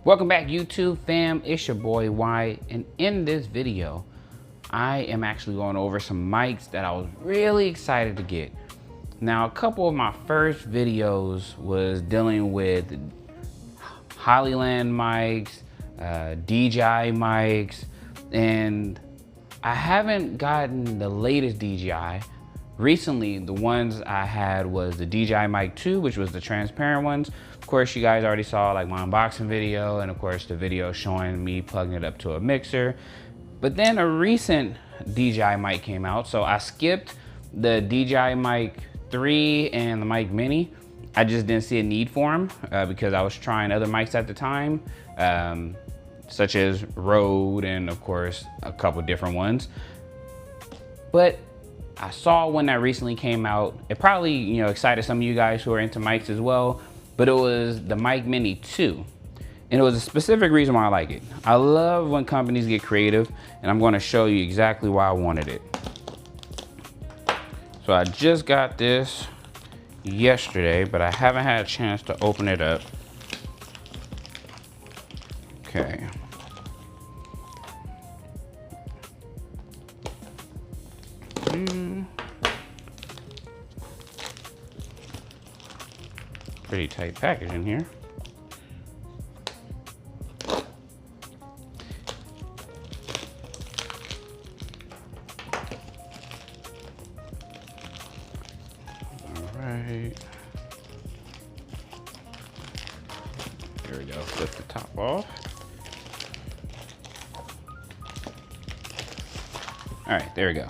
Welcome back, YouTube fam. It's your boy Y, and in this video I am actually going over some mics that I was really excited to get. Now, a couple of my first videos was dealing with Hollyland mics, DJI mics, and I haven't gotten the latest DJI. Recently, the ones I had was the Dji Mic 2, which was the transparent ones. Of course, you guys already saw like my unboxing video, and of course the video showing me plugging it up to a mixer. But then a recent DJI mic came out, so I skipped the DJI Mic 3 and the Mic Mini. I just didn't see a need for them because I was trying other mics at the time, such as Rode and of course a couple different ones. But I saw one that recently came out. It probably, excited some of you guys who are into mics as well, but it was the Mic Mini 2. And it was a specific reason why I like it. I love when companies get creative, and I'm gonna show you exactly why I wanted it. So I just got this yesterday, but I haven't had a chance to open it up. Okay. Pretty tight package in here. All right. There we go. Flip the top off. All right, there we go.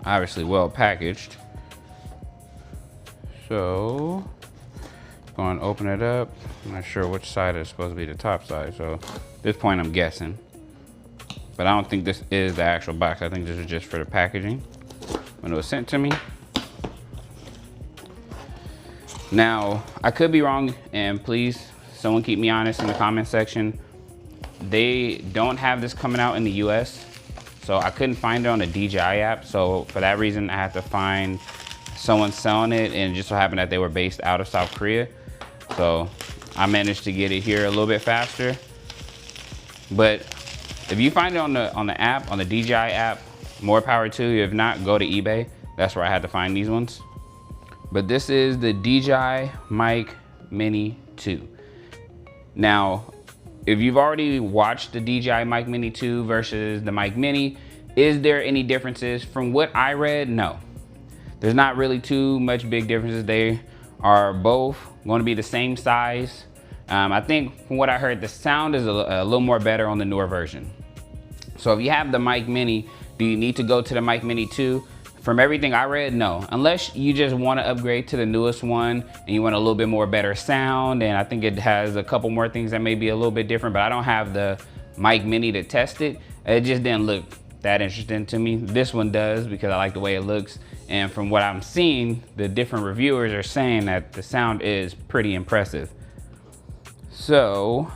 Obviously well packaged. So, going to open it up. I'm not sure which side is supposed to be the top side, so at this point I'm guessing. But I don't think this is the actual box. I think this is just for the packaging when it was sent to me. Now, I could be wrong, and please, someone keep me honest in the comment section. They don't have this coming out in the US, so I couldn't find it on the DJI app. So for that reason, I had to find someone selling it, and it just so happened that they were based out of South Korea. So I managed to get it here a little bit faster. But if you find it on the app, on the DJI app, more power to you. If not, go to eBay. That's where I had to find these ones. But this is the DJI Mic Mini 2. Now, if you've already watched the DJI Mic Mini 2 versus the Mic Mini, is there any differences? From what I read, no. There's not really too much big differences. They are both going to be the same size. I think from what I heard, the sound is a little more better on the newer version. So if you have the Mic Mini, do you need to go to the Mic Mini 2? From everything I read, no. Unless you just want to upgrade to the newest one and you want a little bit more better sound, and I think it has a couple more things that may be a little bit different, but I don't have the Mic Mini to test it. It just didn't look that interesting to me. This one does, because I like the way it looks. And from what I'm seeing, the different reviewers are saying that the sound is pretty impressive. So,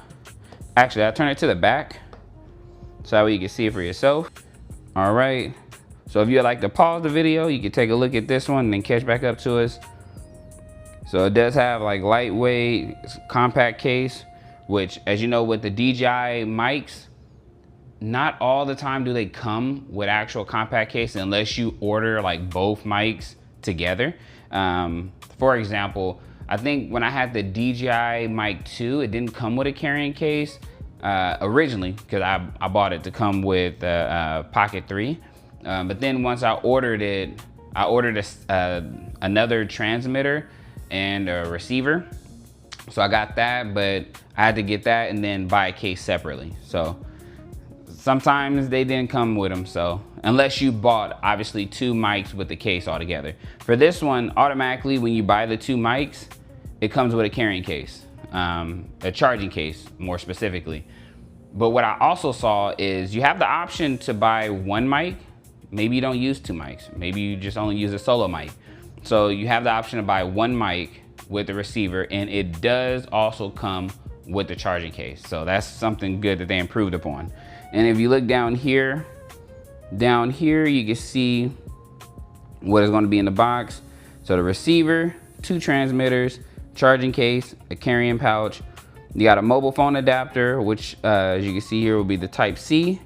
actually, I'll turn it to the back so that way you can see it for yourself. All right. So if you'd like to pause the video, you can take a look at this one and then catch back up to us. So it does have like lightweight, compact case, which, as you know, with the DJI mics, not all the time do they come with actual compact case unless you order like both mics together. For example, I think when I had the DJI Mic 2, it didn't come with a carrying case originally, because I bought it to come with Pocket 3. But then once I ordered it, I ordered another transmitter and a receiver. So I got that, but I had to get that and then buy a case separately. So sometimes they didn't come with them. So unless you bought obviously two mics with the case altogether. For this one, automatically when you buy the two mics, it comes with a carrying case, a charging case more specifically. But what I also saw is you have the option to buy one mic. Maybe you don't use two mics. Maybe you just only use a solo mic. So you have the option to buy one mic with the receiver, and it does also come with the charging case. So that's something good that they improved upon. And if you look down here you can see what is going to be in the box. So the receiver, two transmitters, charging case, a carrying pouch, You got a mobile phone adapter, which as you can see here will be the Type C.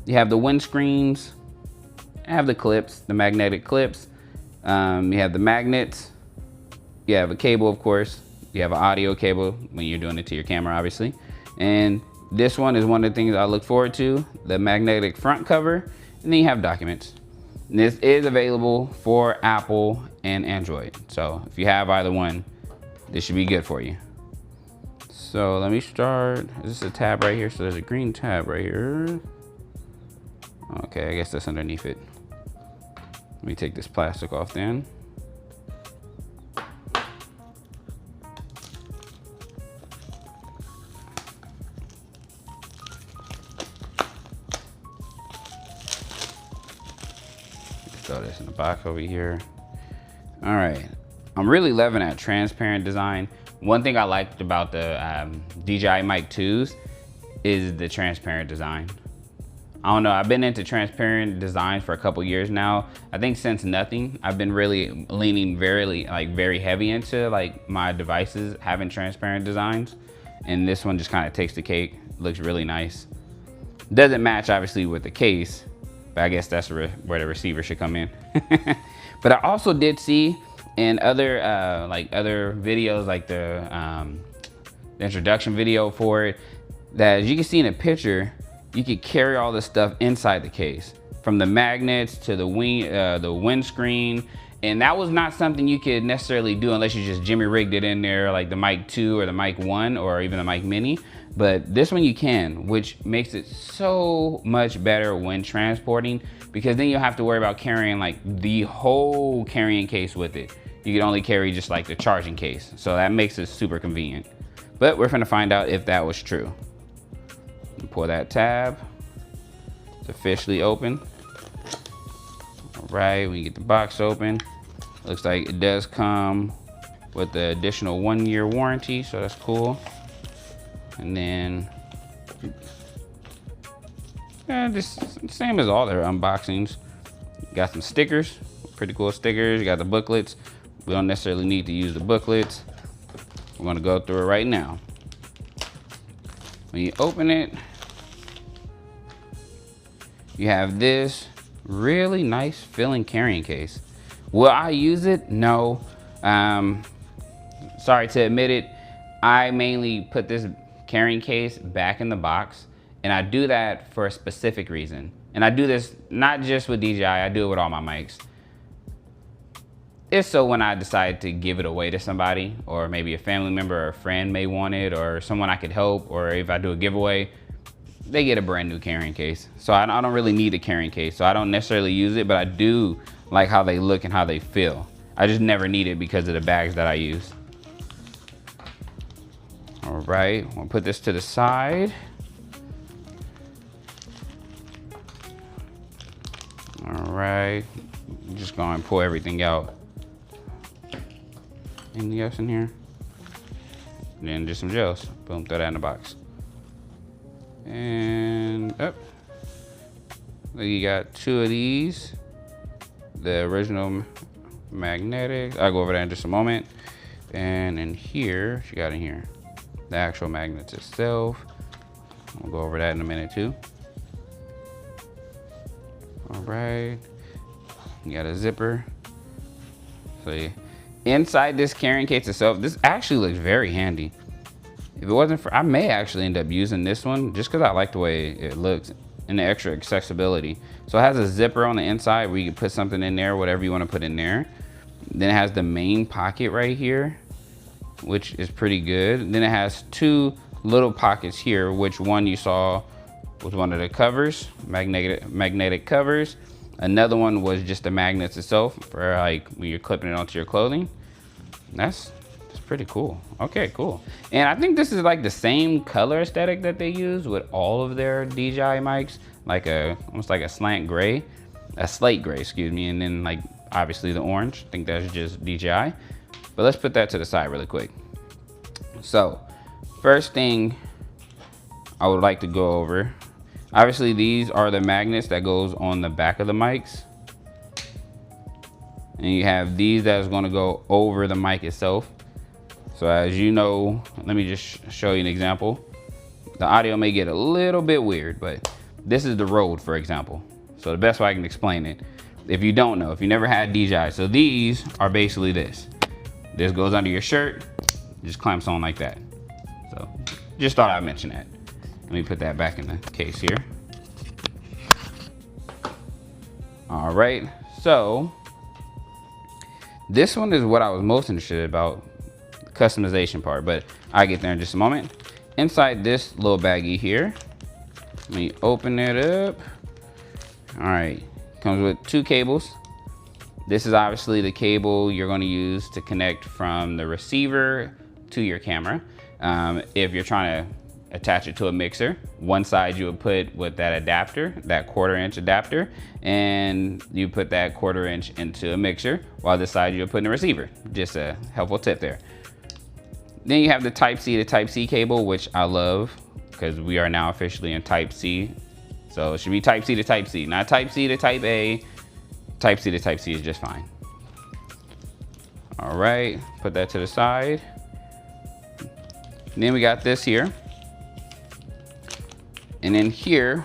You have the windscreens, you have the clips, the magnetic clips. You have the magnets. You have a cable, of course. You have an audio cable when you're doing it to your camera, obviously. And this one is one of the things I look forward to, the magnetic front cover. And then you have documents. And this is available for Apple and Android. So if you have either one, this should be good for you. So let me start. Is this a tab right here? So there's a green tab right here. Okay, I guess that's underneath it. Let me take this plastic off then. Throw this in the box over here. All right, I'm really loving that transparent design. One thing I liked about the Dji Mic 2s is the transparent design. I don't know, I've been into transparent designs for a couple years now. I think since nothing, I've been really leaning very heavy into like my devices having transparent designs. And this one just kind of takes the cake, looks really nice. Doesn't match obviously with the case, but I guess that's where the receiver should come in. But I also did see in other other videos, like the introduction video for it, that as you can see in a picture, you could carry all this stuff inside the case, from the magnets to the windscreen. And that was not something you could necessarily do unless you just Jimmy rigged it in there, like the Mic 2 or the Mic 1 or even the Mic Mini. But this one you can, which makes it so much better when transporting, because then you'll have to worry about carrying like the whole carrying case with it. You can only carry just like the charging case. So that makes it super convenient. But we're gonna find out if that was true. Pull that tab. It's officially open. All right, we get the box open. Looks like it does come with the additional 1-year warranty, so that's cool. And then, yeah, just same as all their unboxings. Got some stickers, pretty cool stickers. You got the booklets. We don't necessarily need to use the booklets. We're gonna go through it right now. When you open it, you have this really nice filling carrying case. Will I use it? No. Sorry to admit it. I mainly put this carrying case back in the box, and I do that for a specific reason. And I do this not just with DJI, I do it with all my mics. It's so when I decide to give it away to somebody, or maybe a family member or a friend may want it, or someone I could help, or if I do a giveaway, they get a brand new carrying case. So I don't really need a carrying case. So I don't necessarily use it, but I do like how they look and how they feel. I just never need it because of the bags that I use. All right, we'll put this to the side. All right, just go and pull everything out. Anything else in here? And then just some gels. Boom, throw that in the box. And up. You got 2 of these. The original magnetics. I'll go over that in just a moment. And in here, what you got in here? The actual magnets itself. We'll go over that in a minute too. All right. You got a zipper. So inside this carrying case itself, this actually looks very handy. If it wasn't for, I may actually end up using this one just because I like the way it looks and the extra accessibility. So it has a zipper on the inside where you can put something in there, whatever you want to put in there. Then it has the main pocket right here, which is pretty good. Then it has 2 little pockets here, which one you saw was one of the covers, magnetic covers. Another one was just the magnets itself for like when you're clipping it onto your clothing. That's pretty cool. Okay, cool. And I think this is like the same color aesthetic that they use with all of their DJI mics, like almost like a slate gray, excuse me, and then like obviously the orange. I think that's just DJI. But let's put that to the side really quick. So first thing I would like to go over, obviously these are the magnets that goes on the back of the mics. And you have these that's gonna go over the mic itself. So as you know, let me just show you an example. The audio may get a little bit weird, but this is the Rode, for example. So the best way I can explain it, if you don't know, if you never had DJI, so these are basically this. This goes under your shirt, just clamps on like that. So just thought I'd mention that. Let me put that back in the case here. All right, so this one is what I was most interested about, the customization part, but I'll get there in just a moment. Inside this little baggie here, let me open it up. All right, comes with 2 cables. This is obviously the cable you're going to use to connect from the receiver to your camera. If you're trying to attach it to a mixer, one side you would put with that adapter, that 1/4 inch adapter, and you put that 1/4 inch into a mixer, while this side you would put in the receiver. Just a helpful tip there. Then you have the Type C to Type C cable, which I love because we are now officially in Type C. So it should be Type C to Type C, not Type C to Type A. Type C to Type C is just fine. All right, put that to the side. And then we got this here. And then here,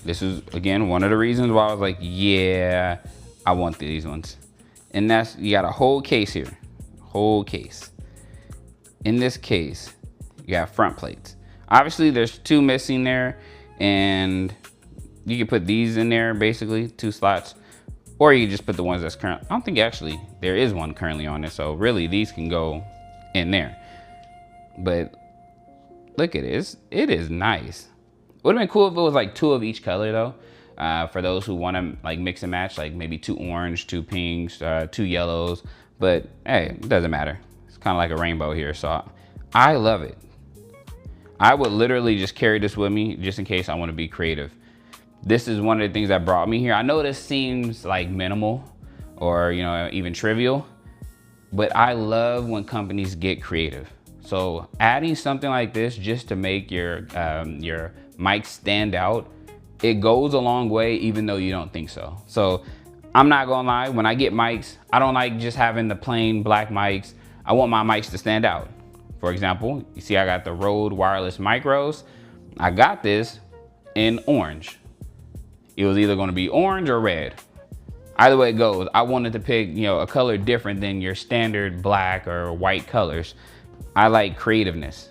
this is again one of the reasons why I was like, yeah, I want these ones. And that's, you got a whole case here, whole case. In this case, you got front plates. Obviously there's 2 missing there, and you can put these in there, basically 2 slots, or you can just put the ones that's current. I don't think actually there is one currently on it, so really these can go in there. But look at this, it is nice. Would have been cool if it was like 2 of each color though. For those who want to like mix and match, like maybe 2 orange, 2 pinks, 2 yellows. But hey, it doesn't matter. It's kind of like a rainbow here, so I love it. I would literally just carry this with me just in case I want to be creative. This is one of the things that brought me here. I know this seems like minimal or, you know, even trivial, but I love when companies get creative. So adding something like this just to make your mic stand out, it goes a long way even though you don't think so. So I'm not gonna lie, when I get mics, I don't like just having the plain black mics. I want my mics to stand out. For example, you see I got the Rode wireless micros. I got this in orange. It was either gonna be orange or red. Either way it goes, I wanted to pick, you know, a color different than your standard black or white colors. I like creativeness.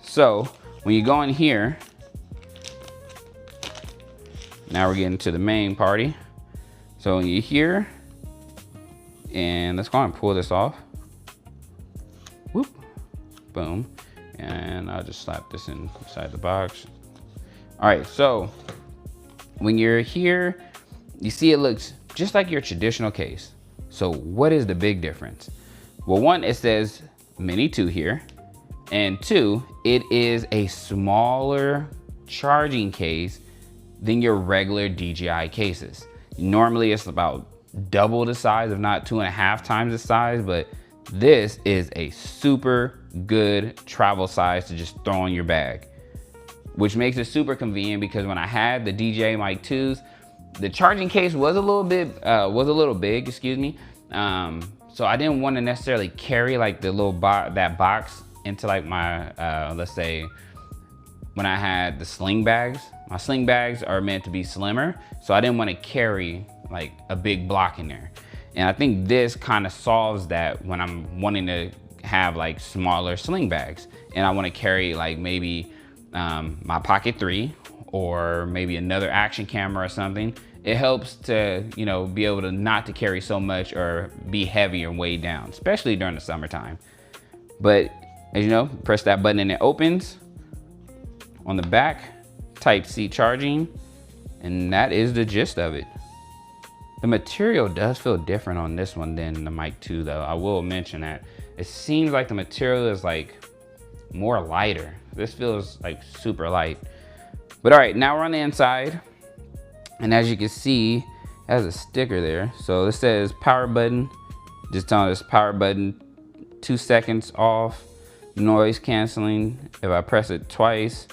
So when you go in here, now we're getting to the main party. So when you're here, and let's go ahead and pull this off. Whoop, boom. And I'll just slap this inside the box. All right, so when you're here, you see it looks just like your traditional case. So what is the big difference? Well, one, it says Mini 2 here, and 2, it is a smaller charging case than your regular DJI cases. Normally it's about double the size, if not 2.5 times the size, but this is a super good travel size to just throw in your bag, which makes it super convenient because when I had the Dji Mic 2s, the charging case was a little big, excuse me. So I didn't want to necessarily carry like the little that box into like my, let's say when I had the sling bags. My sling bags are meant to be slimmer, so I didn't want to carry like a big block in there. And I think this kind of solves that when I'm wanting to have like smaller sling bags and I want to carry like maybe my Pocket 3 or maybe another action camera or something. It helps to, you know, be able to not to carry so much or be heavy or weighed down, especially during the summertime. But as you know, press that button and it opens. On the back, Type C charging, and that is the gist of it. The material does feel different on this one than the Mic 2 though. I will mention that. It seems like the material is like more lighter. This feels like super light. But all right, now we're on the inside. And as you can see, it has a sticker there. So this says power button, just telling us power button, 2 seconds off, noise canceling. If I press it twice,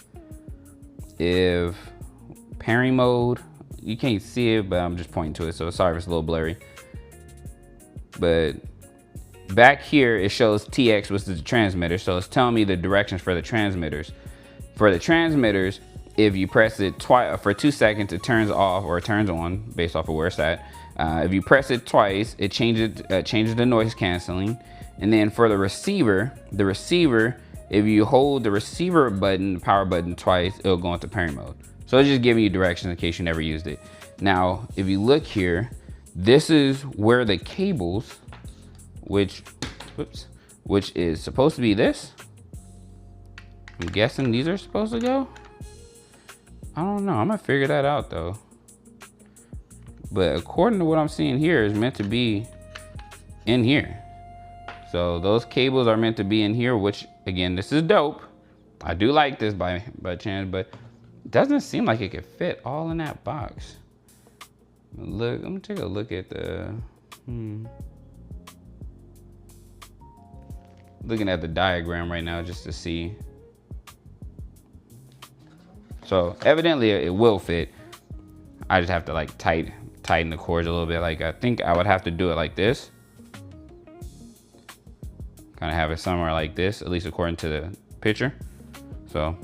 if pairing mode, you can't see it, but I'm just pointing to it. So sorry if it's a little blurry. But back here it shows TX, which is the transmitter. So it's telling me the directions for the transmitters. For the transmitters, if you press it twice for 2 seconds, it turns off or it turns on based off of where it's at. If you press it twice, it changes the noise canceling. And then for the receiver, if you hold the receiver button, the power button twice, it'll go into parent mode. So it's just giving you directions in case you never used it. Now, if you look here, this is where the cables, which is supposed to be this. I'm guessing these are supposed to go. I don't know, I'm gonna figure that out though. But according to what I'm seeing here, it's meant to be in here. So those cables are meant to be in here, which again, this is dope. I do like this by chance, but it doesn't seem like it could fit all in that box. Look, I'm gonna take a look at the, looking at the diagram right now just to see. So evidently it will fit. I just have to like tighten the cords a little bit. Like I think I would have to do it like this. Kind of have it somewhere like this, at least according to the picture. So,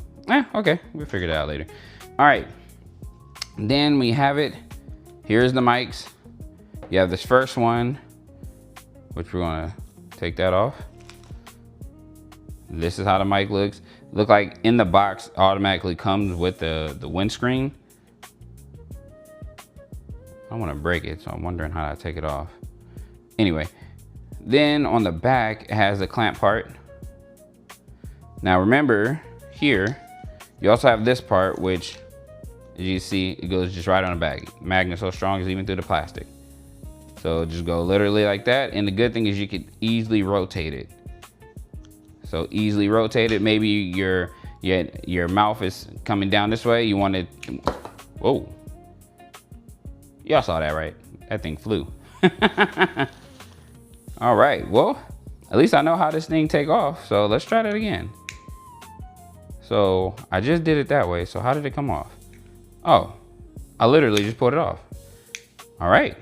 okay, we'll figure it out later. All right, then we have it. Here's the mics. You have this first one, which we're gonna take that off. This is how the mic looks. Look like in the box automatically comes with the windscreen. I want to break it, so I'm wondering how I take it off. Anyway, then on the back it has the clamp part. Now remember here, you also have this part, which as you see, it goes just right on the back. Magnet so strong it's even through the plastic. So just go literally like that. And the good thing is you can easily rotate it. So easily rotate it. Maybe your mouth is coming down this way. You want it, whoa. Y'all saw that, right? That thing flew. All right, well, at least I know how this thing take off. So let's try that again. So I just did it that way. So how did it come off? Oh, I literally just pulled it off. All right,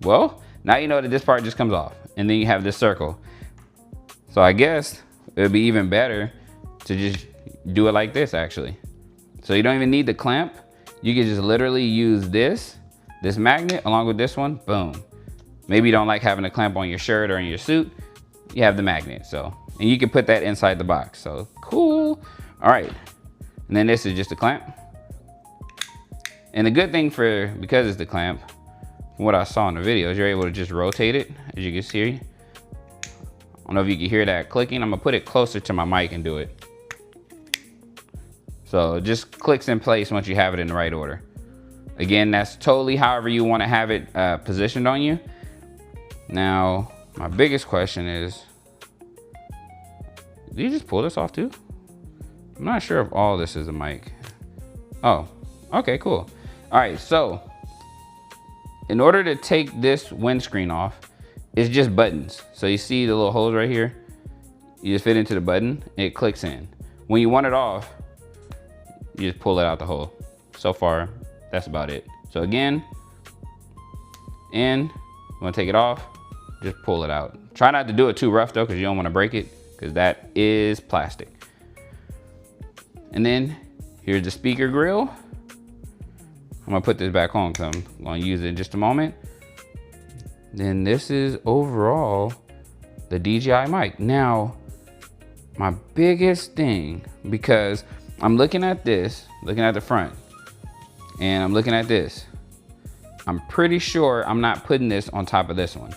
well, now you know that this part just comes off and then you have this circle. So I guess it would be even better to just do it like this actually. So you don't even need the clamp. You can just literally use this magnet along with this one, boom. Maybe you don't like having a clamp on your shirt or in your suit, you have the magnet, so. And you can put that inside the box, so cool. All right, and then this is just a clamp. And the good thing because it's the clamp, from what I saw in the videos, you're able to just rotate it, as you can see. I don't know if you can hear that clicking. I'm gonna put it closer to my mic and do it. So it just clicks in place once you have it in the right order. Again, that's totally however you wanna have it positioned on you. Now, my biggest question is, did you just pull this off too? I'm not sure if all this is a mic. Oh, okay, cool. All right, so in order to take this windscreen off, it's just buttons. So you see the little holes right here? You just fit into the button, and it clicks in. When you want it off, you just pull it out the hole. So far, that's about it. So again, you wanna take it off, just pull it out. Try not to do it too rough though, because you don't wanna break it, because that is plastic. And then here's the speaker grill. I'm gonna put this back on because I'm gonna use it in just a moment. Then this is overall the DJI mic. Now, my biggest thing, because I'm looking at this, looking at the front, and I'm looking at this. I'm pretty sure I'm not putting this on top of this one.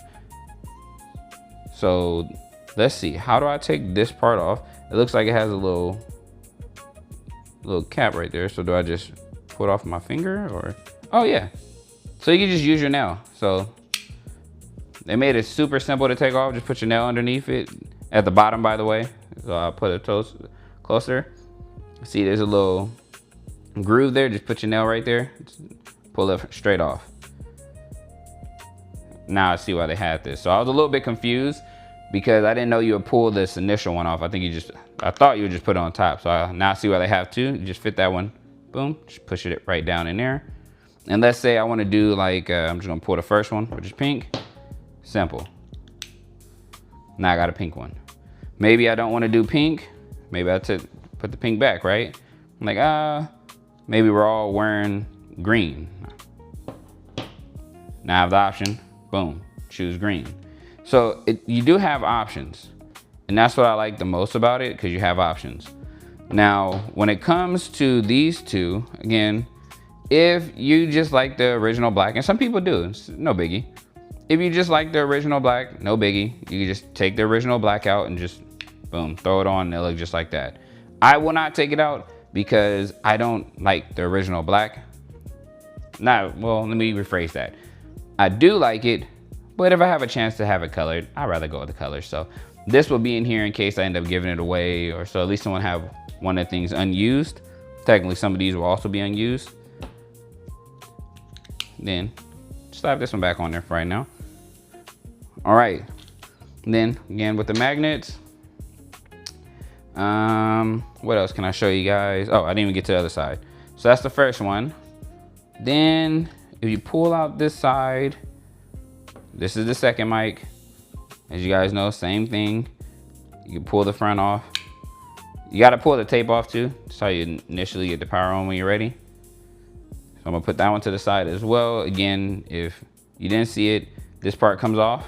So let's see, how do I take this part off? It looks like it has a little cap right there. So do I just put off my finger or? Oh yeah. So you can just use your nail. So they made it super simple to take off. Just put your nail underneath it. At the bottom, by the way. So I'll put it closer. See, there's a little groove there. Just put your nail right there. Just pull it straight off. Now I see why they had this. So I was a little bit confused because I didn't know you would pull this initial one off. I thought you would just put it on top. So I now see why they have two. You just fit that one, boom, just push it right down in there. And let's say I want to do like, I'm just gonna pull the first one, which is pink. Simple. Now I got a pink one. Maybe I don't want to do pink. Maybe I put the pink back, right? I'm like, maybe we're all wearing green. Now I have the option, boom, choose green. So you do have options. And that's what I like the most about it, because you have options. Now, when it comes to these two, again, if you just like the original black, and some people do, it's no biggie. If you just like the original black, no biggie. You can just take the original black out and just, boom, throw it on and it'll look just like that. I will not take it out because I don't like the original black. Well, let me rephrase that. I do like it, but if I have a chance to have it colored, I'd rather go with the color. So this will be in here in case I end up giving it away, or so at least someone have one of the things unused. Technically, some of these will also be unused. Then slap this one back on there for right now. All right. Then again with the magnets. What else can I show you guys? Oh, I didn't even get to the other side. So that's the first one. Then if you pull out this side, this is the second mic. As you guys know, same thing. You can pull the front off. You got to pull the tape off too. That's how you initially get the power on when you're ready. So I'm gonna put that one to the side as well. Again, if you didn't see it, this part comes off.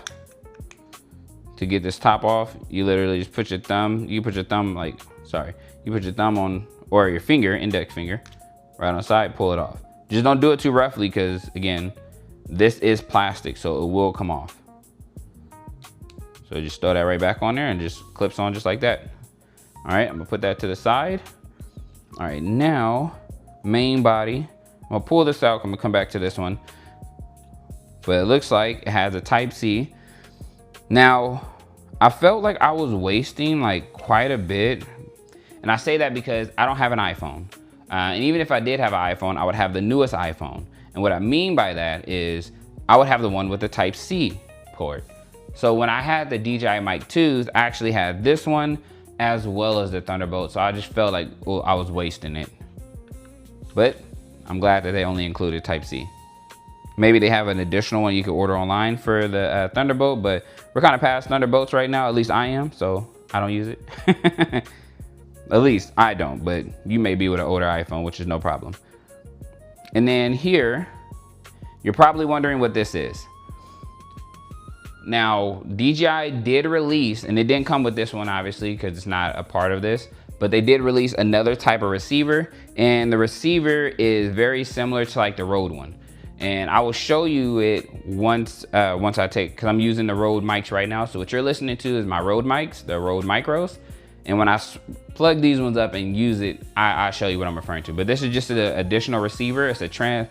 To get this top off, you literally just put your thumb, you put your thumb on, or your finger, index finger, right on the side, pull it off. Just don't do it too roughly, because again, this is plastic, so it will come off. So just throw that right back on there and just clips on just like that. All right, I'm gonna put that to the side. All right, now, main body. I'm gonna pull this out, I'm gonna come back to this one. But it looks like it has a Type-C. Now, I felt like I was wasting like quite a bit. And I say that because I don't have an iPhone. And even if I did have an iPhone, I would have the newest iPhone. And what I mean by that is I would have the one with the Type-C port. So when I had the Dji Mic 2s, I actually had this one as well as the Thunderbolt. So I just felt like, well, I was wasting it. But I'm glad that they only included Type-C. Maybe they have an additional one you could order online for the Thunderbolt, but we're kind of past Thunderbolts right now. At least I am, so I don't use it. At least I don't, but you may be with an older iPhone, which is no problem. And then here, you're probably wondering what this is. Now, DJI did release, and it didn't come with this one, obviously, because it's not a part of this, but they did release another type of receiver, and the receiver is very similar to like the Rode one. And I will show you it once I take, because I'm using the Rode mics right now. So what you're listening to is my Rode mics, the Rode Micros. And when I plug these ones up and use it, I'll show you what I'm referring to. But this is just an additional receiver. It's a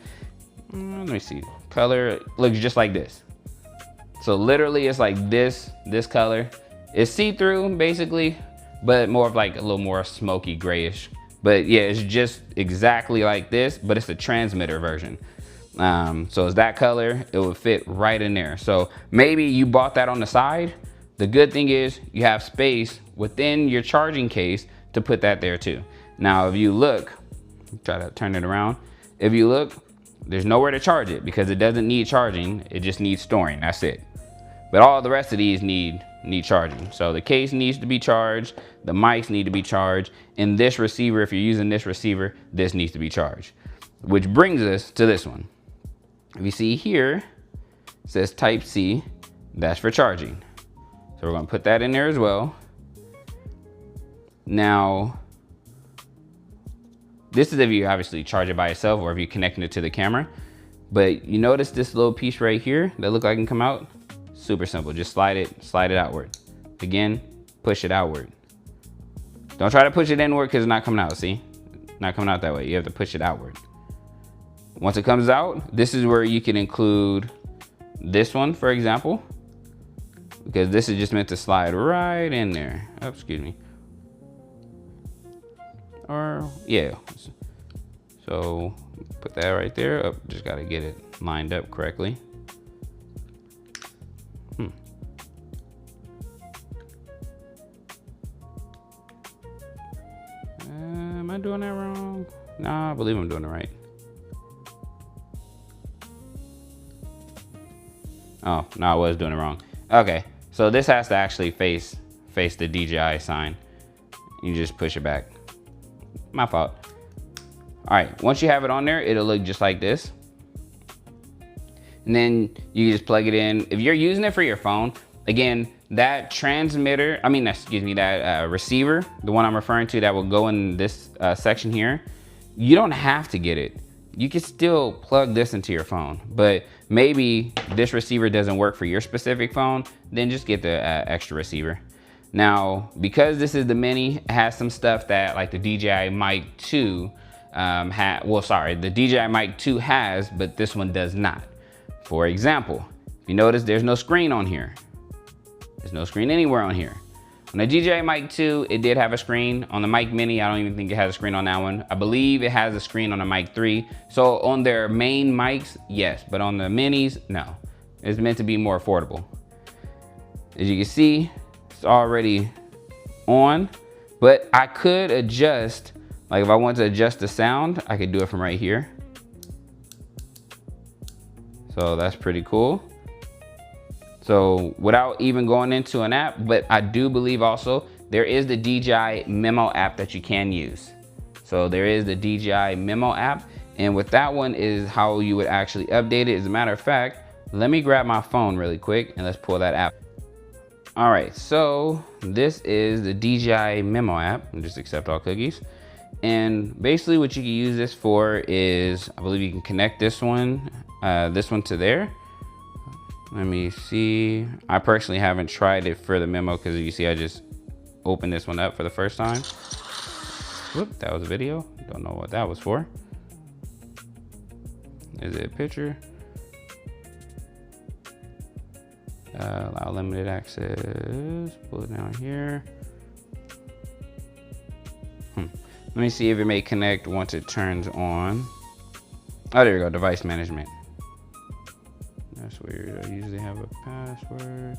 let me see, color looks just like this. So literally it's like this color. It's see-through basically, but more of like a little more smoky grayish. But yeah, it's just exactly like this, but it's a transmitter version. So it's that color, it would fit right in there. So maybe you bought that on the side. The good thing is you have space within your charging case to put that there too. Now, if you look, try to turn it around. If you look, there's nowhere to charge it because it doesn't need charging. It just needs storing, that's it. But all the rest of these need charging. So the case needs to be charged, the mics need to be charged, and this receiver, if you're using this receiver, this needs to be charged. Which brings us to this one. If you see here, it says Type-C, that's for charging. So we're gonna put that in there as well. Now, this is if you obviously charge it by itself or if you're connecting it to the camera. But you notice this little piece right here that look like it can come out? Super simple, just slide it outward. Again, push it outward. Don't try to push it inward because it's not coming out, see? Not coming out that way, you have to push it outward. Once it comes out, this is where you can include this one, for example, because this is just meant to slide right in there. Oh, excuse me. Or, yeah. So, put that right there. Oh, just gotta get it lined up correctly. Am I doing that wrong? Nah, I believe I'm doing it right. Oh, no, I was doing it wrong. Okay, So this has to actually face the DJI sign. You just push it back. My fault. All right, once you have it on there, it'll look just like this. And then you just plug it in. If you're using it for your phone, again, that transmitter, that receiver, the one I'm referring to that will go in this section here, you don't have to get it. You can still plug this into your phone, but maybe this receiver doesn't work for your specific phone, then just get the extra receiver. Now, because this is the Mini, it has some stuff that like the DJI Mic 2 the DJI Mic 2 has, but this one does not. For example, if you notice, there's no screen on here. There's no screen anywhere on here. On the DJI Mic 2, it did have a screen. On the Mic Mini, I don't even think it has a screen on that one. I believe it has a screen on the Mic 3. So on their main mics, yes, but on the Minis, no. It's meant to be more affordable. As you can see, it's already on, but I could adjust, like if I want to adjust the sound, I could do it from right here. So that's pretty cool. So without even going into an app, but I do believe also there is the DJI Memo app that you can use. So there is the DJI Memo app, and with that one is how you would actually update it. As a matter of fact, let me grab my phone really quick and let's pull that app. All right, so this is the DJI Memo app, and just accept all cookies. And basically what you can use this for is, I believe you can connect this one to there. Let me see. I personally haven't tried it for the Memo because you see I just opened this one up for the first time. Whoop, that was a video. Don't know what that was for. Is it a picture? Allow limited access. Pull it down here. Let me see if it may connect once it turns on. Oh, there we go, device management. That's weird, I usually have a password.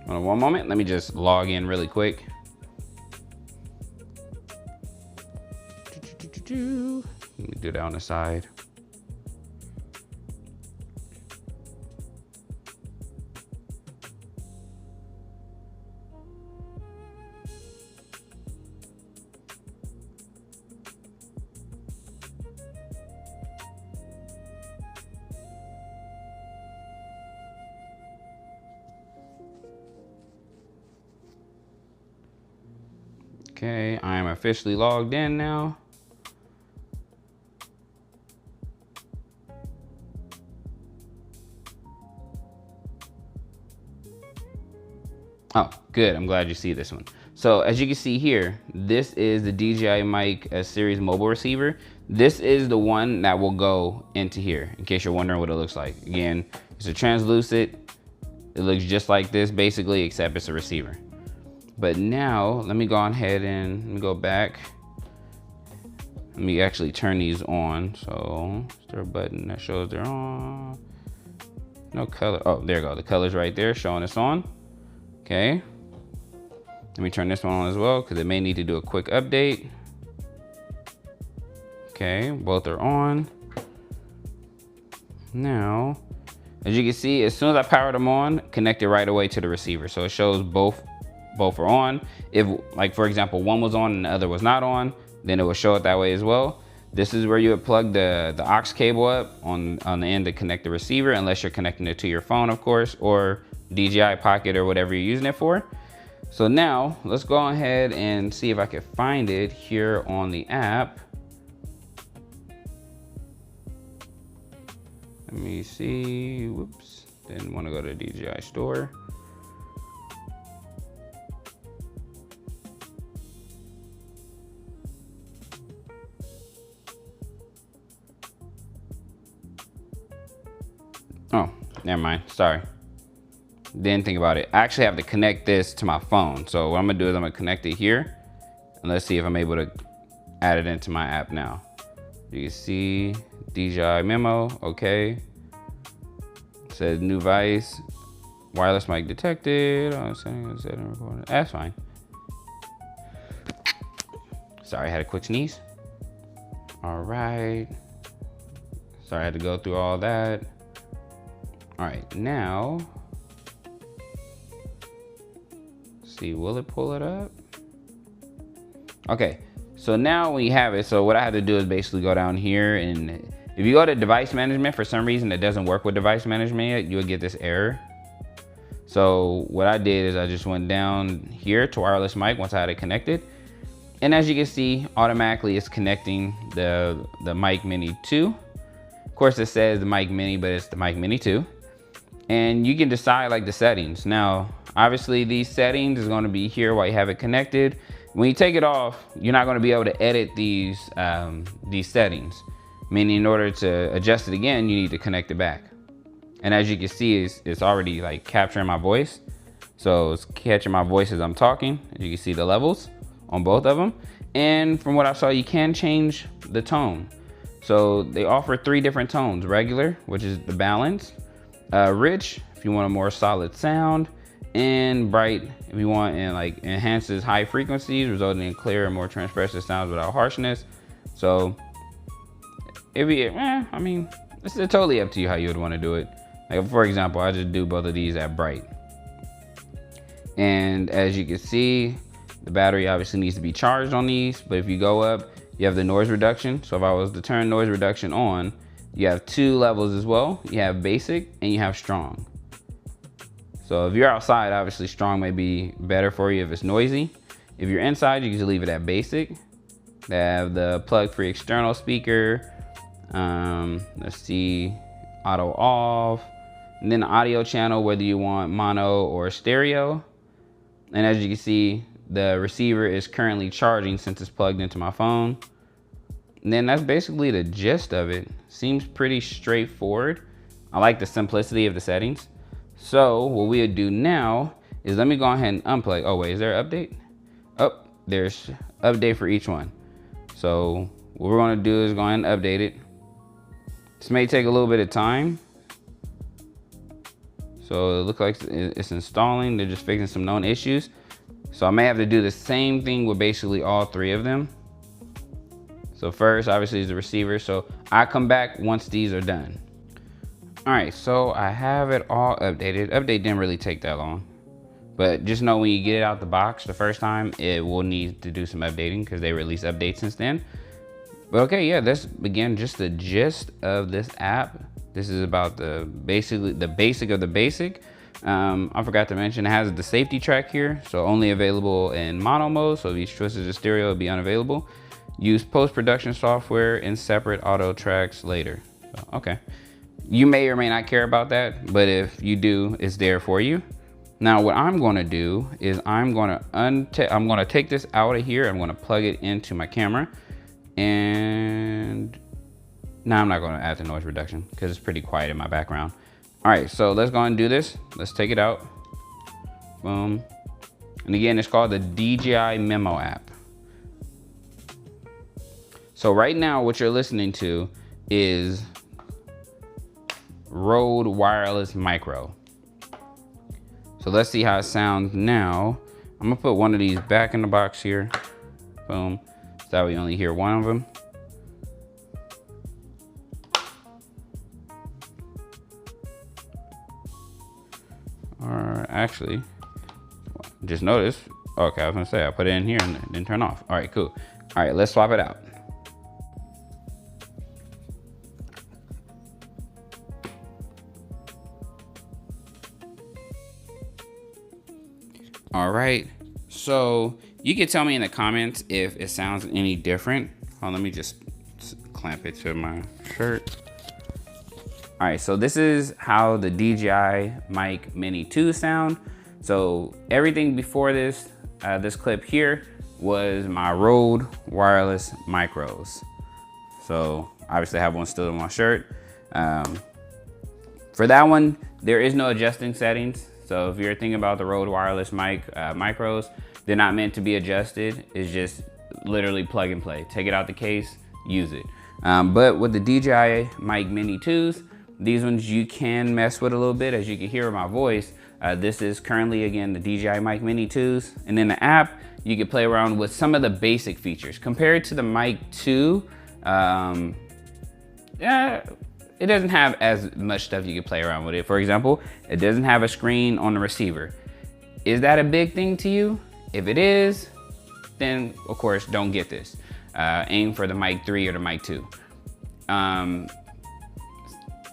Hold on one moment, let me just log in really quick. Let me do that on the side. Okay, I am officially logged in now. Oh, good, I'm glad you see this one. So as you can see here, this is the DJI Mic series mobile receiver. This is the one that will go into here, in case you're wondering what it looks like. Again, it's a translucent. It looks just like this basically, except it's a receiver. But now, let me go ahead and let me go back. Let me actually turn these on. So, is there a button that shows they're on? No color. Oh, there you go. The color's right there showing it's on. Okay. Let me turn this one on as well because it may need to do a quick update. Okay, both are on. Now, as you can see, as soon as I powered them on, connected right away to the receiver. So it shows both are on. If, like for example, one was on and the other was not on, then it will show it that way as well. This is where you would plug the aux cable up on the end to connect the receiver, unless you're connecting it to your phone, of course, or DJI Pocket or whatever you're using it for. So now let's go ahead and see if I can find it here on the app. Let me see. Whoops, didn't want to go to the DJI store. Oh, never mind, sorry. Didn't think about it. I actually have to connect this to my phone. So what I'm gonna do is I'm gonna connect it here, and let's see if I'm able to add it into my app now. You can see DJI Memo, okay. It says new device, wireless mic detected. That's fine. Sorry, I had a quick sneeze. All right. Sorry I had to go through all that. All right, now, see, will it pull it up? Okay, so now we have it. So what I have to do is basically go down here, and if you go to device management, for some reason it doesn't work with device management yet, you'll get this error. So what I did is I just went down here to wireless mic once I had it connected. And as you can see, automatically it's connecting the Mic Mini 2. Of course it says the Mic Mini, but it's the Mic Mini 2. And you can decide like the settings. Now, obviously these settings is gonna be here while you have it connected. When you take it off, you're not gonna be able to edit these settings. Meaning in order to adjust it again, you need to connect it back. And as you can see, it's already like capturing my voice. So it's catching my voice as I'm talking. As you can see the levels on both of them. And from what I saw, you can change the tone. So they offer 3 different tones: regular, which is the balance, rich, if you want a more solid sound, and bright, if you want, and like enhances high frequencies, resulting in clear and more transparent sounds without harshness. So I mean, it's totally up to you how you would want to do it. Like for example, I just do both of these at bright. And as you can see, the battery obviously needs to be charged on these, but if you go up, you have the noise reduction. So if I was to turn noise reduction on, you have 2 levels as well. You have basic and you have strong. So if you're outside, obviously strong may be better for you if it's noisy. If you're inside, you can just leave it at basic. They have the plug-free external speaker. Let's see, auto off. And then the audio channel, whether you want mono or stereo. And as you can see, the receiver is currently charging since it's plugged into my phone. And then that's basically the gist of it. Seems pretty straightforward. I like the simplicity of the settings. So what we'll do now is let me go ahead and unplug. Oh wait, is there an update? Oh, there's update for each one. So what we're gonna do is go ahead and update it. This may take a little bit of time. So it looks like it's installing. They're just fixing some known issues. So I may have to do the same thing with basically all 3 of them. So first, obviously, is the receiver. So I come back once these are done. All right, so I have it all updated. Update didn't really take that long. But just know when you get it out the box the first time, it will need to do some updating because they released updates since then. But okay, yeah, that's again just the gist of this app. This is about the basic of the basic. I forgot to mention it has the safety track here, so only available in mono mode. So if you switch to stereo, it'll be unavailable. Use post-production software in separate auto tracks later. So, okay, you may or may not care about that, but if you do, it's there for you. Now what I'm going to do is I'm going to take this out of here. I'm going to plug it into my camera, and now I'm not going to add the noise reduction because it's pretty quiet in my background. All right, so let's go and do this. Let's take it out. Boom. And again, it's called the DJI Memo app. So right now, what you're listening to is Rode Wireless Micro. So let's see how it sounds now. I'm gonna put one of these back in the box here. Boom. So that way you only hear one of them. Or actually, just noticed. Okay, I was gonna say I put it in here and it didn't turn off. All right, cool. All right, let's swap it out. All right, so you can tell me in the comments if it sounds any different. Oh, let me just clamp it to my shirt. All right, so this is how the DJI Mic Mini 2 sound. So everything before this, this clip here was my Rode Wireless Micros. So obviously I have one still on my shirt. For that one, there is no adjusting settings. So if you're thinking about the Rode Wireless Mic Micros, they're not meant to be adjusted. It's just literally plug and play. Take it out the case, use it. But with the DJI Mic Mini 2s, these ones you can mess with a little bit. As you can hear in my voice, this is currently, again, the DJI Mic Mini 2s. And in the app, you can play around with some of the basic features. Compared to the Mic 2, yeah, it doesn't have as much stuff you can play around with it. For example, it doesn't have a screen on the receiver. Is that a big thing to you? If it is, then of course don't get this. Aim for the Mic 3 or the Mic 2.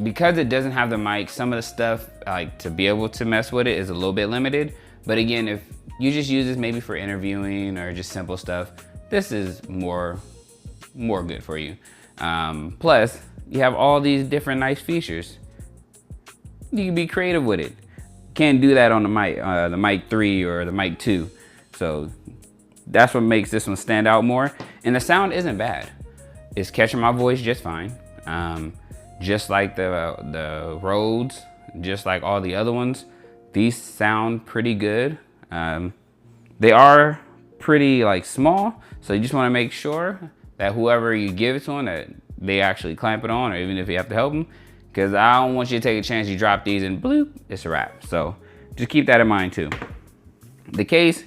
Because it doesn't have the mic, some of the stuff, like to be able to mess with it, is a little bit limited. But again, if you just use this maybe for interviewing or just simple stuff, this is more good for you. Plus, you have all these different nice features. You can be creative with it. Can't do that on the Mic 3 or the Mic 2. So that's what makes this one stand out more. And the sound isn't bad. It's catching my voice just fine. Just like the Rhodes, just like all the other ones, these sound pretty good. They are pretty like small, so you just want to make sure that whoever you give it to them, that they actually clamp it on, or even if you have to help them, because I don't want you to take a chance you drop these and bloop, it's a wrap. So just keep that in mind too. The case,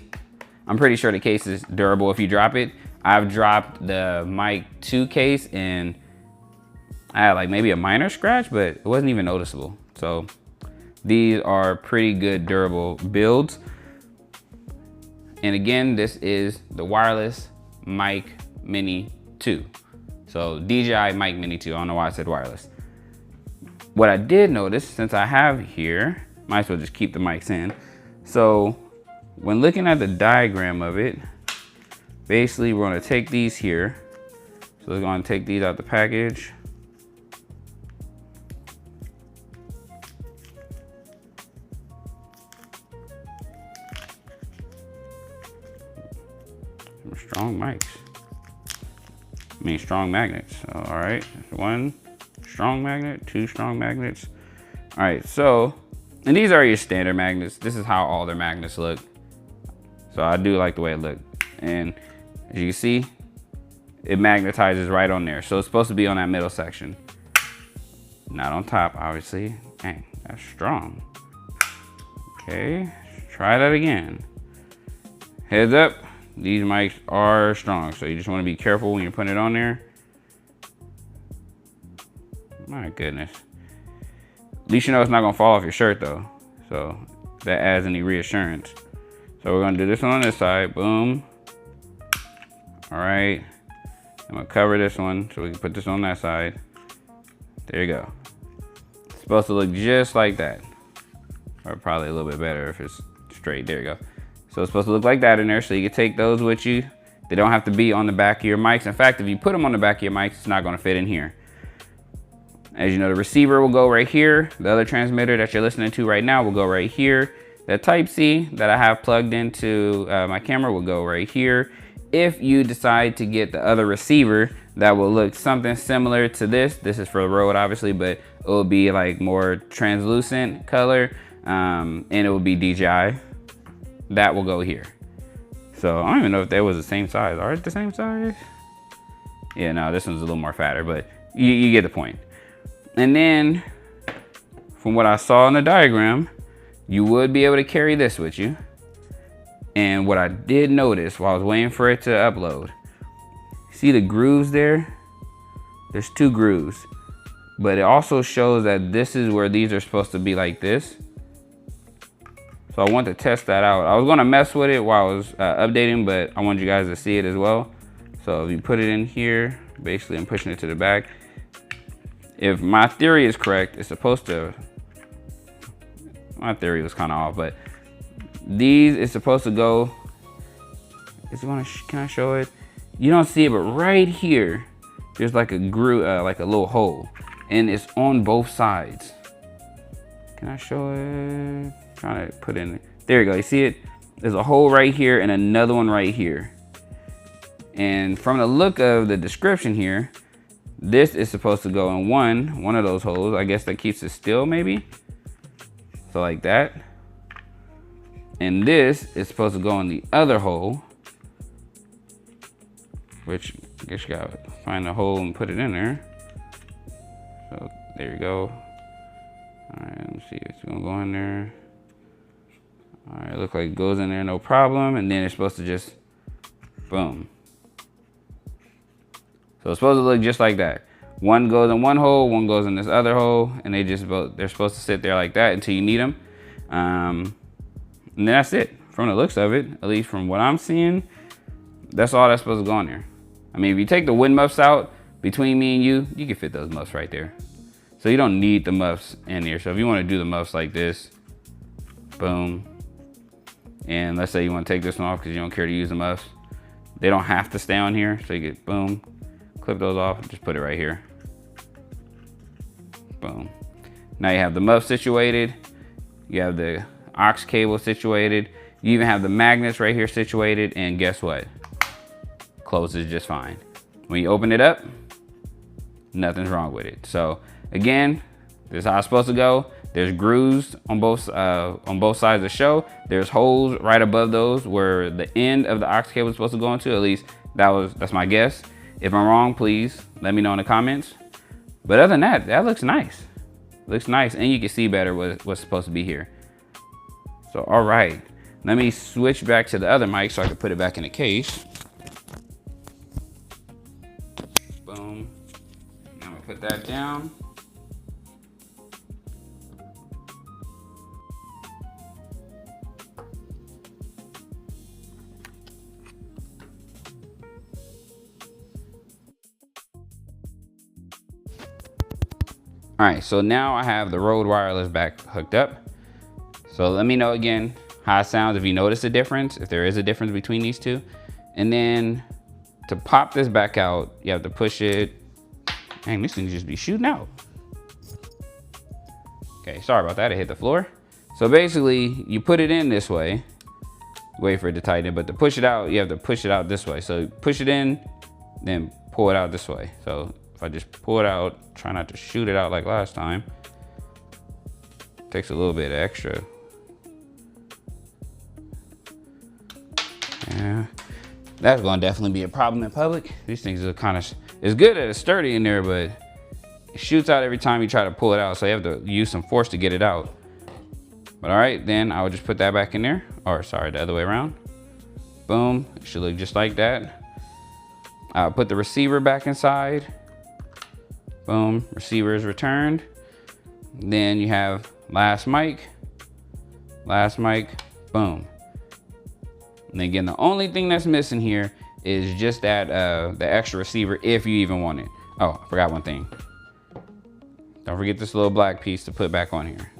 I'm pretty sure the case is durable if you drop it. I've dropped the Mic 2 case and I had like maybe a minor scratch, but it wasn't even noticeable. So these are pretty good durable builds. And again, this is the wireless Mic Mini 2. So Dji Mic Mini 2, I don't know why I said wireless. What I did notice, since I have here, might as well just keep the mics in. So when looking at the diagram of it, basically we're gonna take these here. So we're gonna take these out the package. Strong mics. I mean strong magnets. All right, one strong magnet, two strong magnets. All right, so, and these are your standard magnets. This is how all their magnets look. So I do like the way it looked. And as you can see, it magnetizes right on there. So it's supposed to be on that middle section. Not on top, obviously. Dang, that's strong. Okay, try that again. Heads up. These mics are strong, so you just want to be careful when you're putting it on there. My goodness. At least you know it's not going to fall off your shirt though. So that adds any reassurance. So we're going to do this one on this side. Boom. All right. I'm going to cover this one so we can put this on that side. There you go. It's supposed to look just like that. Or probably a little bit better if it's straight. There you go. So it's supposed to look like that in there, so you can take those with you. They don't have to be on the back of your mics. In fact, if you put them on the back of your mics, it's not gonna fit in here. As you know, the receiver will go right here. The other transmitter that you're listening to right now will go right here. The Type-C that I have plugged into my camera will go right here. If you decide to get the other receiver that will look something similar to this is for the Rode obviously, but it will be like more translucent color, and it will be DJI. That will go here. So I don't even know if they was the same size. Are it the same size? Yeah, no, this one's a little more fatter, but you get the point. And then from what I saw in the diagram, you would be able to carry this with you. And what I did notice while I was waiting for it to upload, see the grooves there? There's 2 grooves, but it also shows that this is where these are supposed to be like this. So I want to test that out. I was gonna mess with it while I was updating, but I wanted you guys to see it as well. So if you put it in here, basically I'm pushing it to the back. If my theory is correct, it's supposed to, my theory was kind of off, but these is supposed to go, can I show it? You don't see it, but right here, there's like a groove, like a little hole, and it's on both sides. Can I show it? Trying to put in, there you go, you see it? There's a hole right here and another one right here. And from the look of the description here, this is supposed to go in one of those holes. I guess that keeps it still maybe. So like that. And this is supposed to go in the other hole, which I guess you gotta find a hole and put it in there. So there you go. All right, let me see, it's gonna go in there. All right, look like it goes in there, no problem. And then it's supposed to just, boom. So it's supposed to look just like that. One goes in one hole, one goes in this other hole, and they're supposed to sit there like that until you need them. And then that's it. From the looks of it, at least from what I'm seeing, that's all that's supposed to go in there. I mean, if you take the wind muffs out between me and you can fit those muffs right there. So you don't need the muffs in here. So if you want to do the muffs like this, boom. And let's say you want to take this one off because you don't care to use the muffs. They don't have to stay on here. So you get, boom, clip those off, just put it right here. Boom. Now you have the muff situated. You have the aux cable situated. You even have the magnets right here situated. And guess what? Closes just fine. When you open it up, nothing's wrong with it. So again, this is how it's supposed to go. There's grooves on both sides of the show. There's holes right above those where the end of the aux cable is supposed to go into. At least that's my guess. If I'm wrong, please let me know in the comments. But other than that, that looks nice. Looks nice, and you can see better what's supposed to be here. So all right, let me switch back to the other mic so I can put it back in the case. Boom. I'm gonna put that down. All right, so now I have the Rode wireless back hooked up. So let me know again how it sounds, if you notice a difference, if there is a difference between these two. And then to pop this back out, you have to push it. Dang, this thing just be shooting out. Okay, sorry about that, it hit the floor. So basically, you put it in this way, wait for it to tighten, but to push it out, you have to push it out this way. So push it in, then pull it out this way. So if I just pull it out, try not to shoot it out like last time. Takes a little bit of extra. Yeah, that's gonna definitely be a problem in public. These things are kind of, it's good that it's sturdy in there, but it shoots out every time you try to pull it out. So you have to use some force to get it out. But all right, then I would just put that back in there. Or sorry, the other way around. Boom, it should look just like that. I'll put the receiver back inside. Boom, receiver is returned. Then you have last mic, boom. And again, the only thing that's missing here is just that the extra receiver, if you even want it. Oh, I forgot one thing. Don't forget this little black piece to put back on here.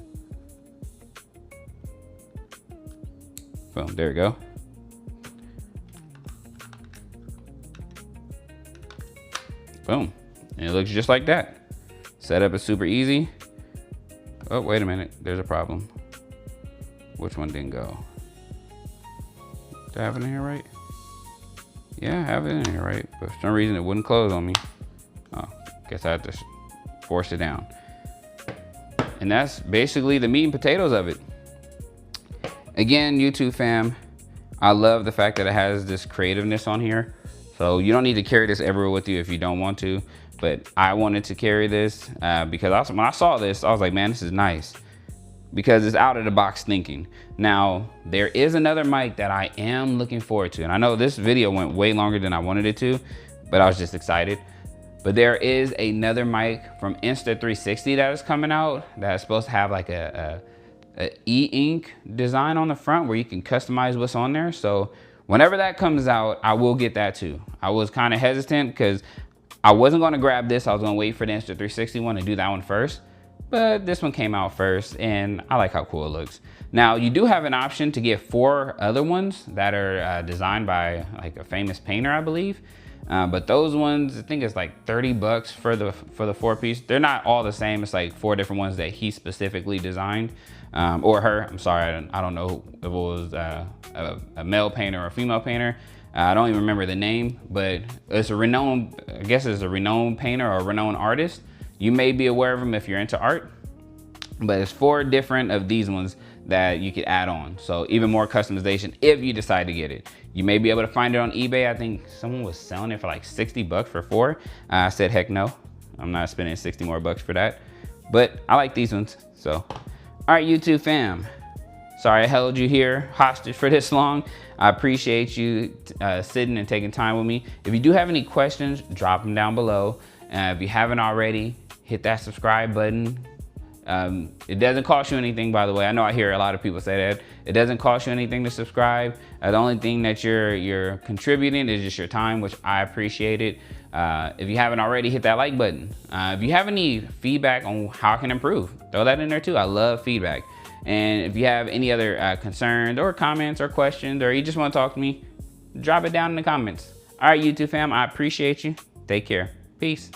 Boom, there we go. Boom, and it looks just like that. Setup is super easy. Oh, wait a minute, there's a problem. Which one didn't go? Do I have it in here right? Yeah, I have it in here right, but for some reason it wouldn't close on me. Oh, guess I had to force it down. And that's basically the meat and potatoes of it. Again, YouTube fam, I love the fact that it has this creativeness on here. So you don't need to carry this everywhere with you if you don't want to, but I wanted to carry this because when I saw this, I was like, man, this is nice. Because it's out of the box thinking. Now, there is another mic that I am looking forward to. And I know this video went way longer than I wanted it to, but I was just excited. But there is another mic from Insta360 that is coming out that is supposed to have like a e-ink design on the front where you can customize what's on there. So whenever that comes out, I will get that too. I was kind of hesitant because I wasn't going to grab this. I was going to wait for the Insta360 one and do that one first. But this one came out first and I like how cool it looks. Now you do have an option to get 4 other ones that are designed by like a famous painter, I believe. But those ones, I think it's like 30 bucks for the 4-piece. They're not all the same. It's like 4 different ones that he specifically designed, or her. I'm sorry, I don't know if it was a male painter or a female painter. I don't even remember the name, but it's a renowned, I guess it's a renowned painter or a renowned artist. You may be aware of them if you're into art, but it's 4 different of these ones that you could add on. So even more customization if you decide to get it. You may be able to find it on eBay. I think someone was selling it for like 60 bucks for 4. I said, heck no, I'm not spending 60 more bucks for that. But I like these ones, so. All right, YouTube fam. Sorry I held you here hostage for this long. I appreciate you sitting and taking time with me. If you do have any questions, drop them down below. If you haven't already, hit that subscribe button. It doesn't cost you anything, by the way. I know I hear a lot of people say that. It doesn't cost you anything to subscribe. The only thing that you're contributing is just your time, which I appreciate it. If you haven't already, hit that like button. If you have any feedback on how I can improve, throw that in there too. I love feedback. And if you have any other concerns or comments or questions, or you just want to talk to me, drop it down in the comments. All right, YouTube fam, I appreciate you. Take care. Peace.